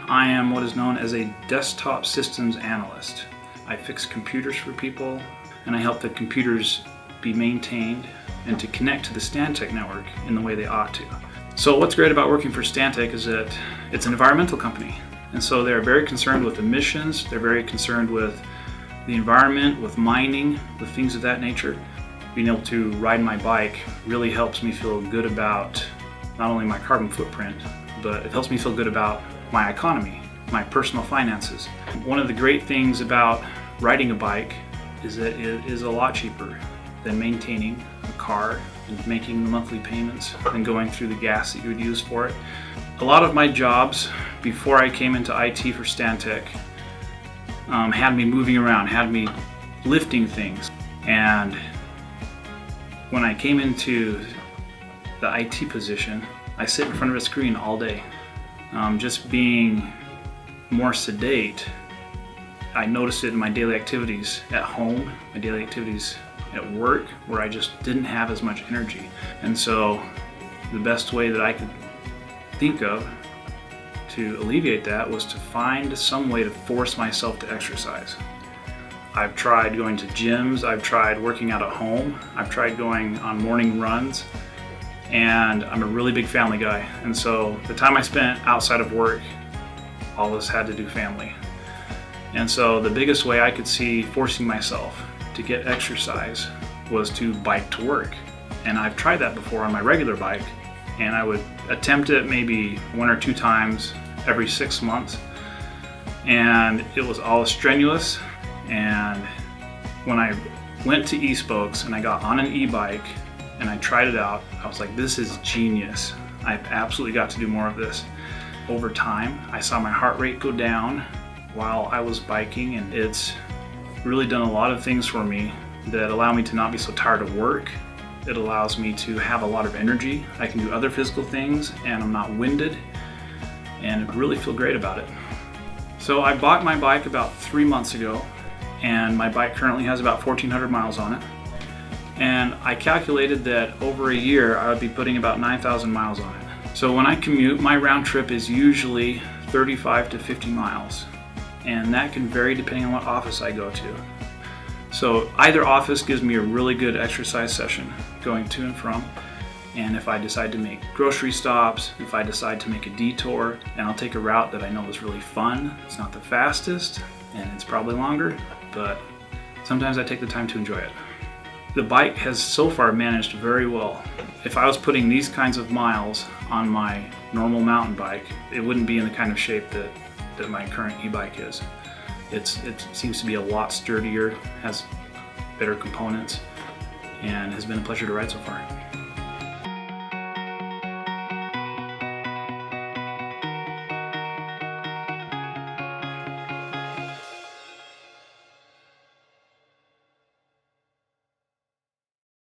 I am what is known as a desktop systems analyst. I fix computers for people, and I help the computers be maintained and to connect to the Stantec network in the way they ought to. So what's great about working for Stantec is that it's an environmental company. And so they're very concerned with emissions, they're very concerned with the environment, with mining, with things of that nature. Being able to ride my bike really helps me feel good about not only my carbon footprint, but it helps me feel good about my economy, my personal finances. One of the great things about riding a bike is that it is a lot cheaper than maintaining a car and making the monthly payments and going through the gas that you would use for it. A lot of my jobs before I came into IT for Stantec had me moving around, had me lifting things. And when I came into the IT position, I sit in front of a screen all day. Just being more sedate, I noticed it in my daily activities at home, my daily activities at work, where I just didn't have as much energy. And so the best way that I could think of to alleviate that was to find some way to force myself to exercise. I've tried going to gyms, I've tried working out at home, I've tried going on morning runs, and I'm a really big family guy. And so the time I spent outside of work, all of us had to do family. And so the biggest way I could see forcing myself to get exercise was to bike to work. And I've tried that before on my regular bike, and I would attempt it maybe 1 or 2 times every 6 months. And it was all strenuous. And when I went to eSpokes and I got on an e-bike and I tried it out, I was like, this is genius. I've absolutely got to do more of this. Over time, I saw my heart rate go down while I was biking, and it's really done a lot of things for me that allow me to not be so tired of work. It allows me to have a lot of energy. I can do other physical things and I'm not winded, and I really feel great about it. So I bought my bike about 3 months ago, and my bike currently has about 1,400 miles on it. And I calculated that over a year I would be putting about 9,000 miles on it. So when I commute, my round trip is usually 35 to 50 miles. And that can vary depending on what office I go to. So either office gives me a really good exercise session going to and from. And if I decide to make grocery stops, if I decide to make a detour, and I'll take a route that I know is really fun, it's not the fastest, and it's probably longer, but sometimes I take the time to enjoy it. The bike has so far managed very well. If I was putting these kinds of miles on my normal mountain bike, it wouldn't be in the kind of shape that my current e-bike is. It seems to be a lot sturdier, has better components, and has been a pleasure to ride so far.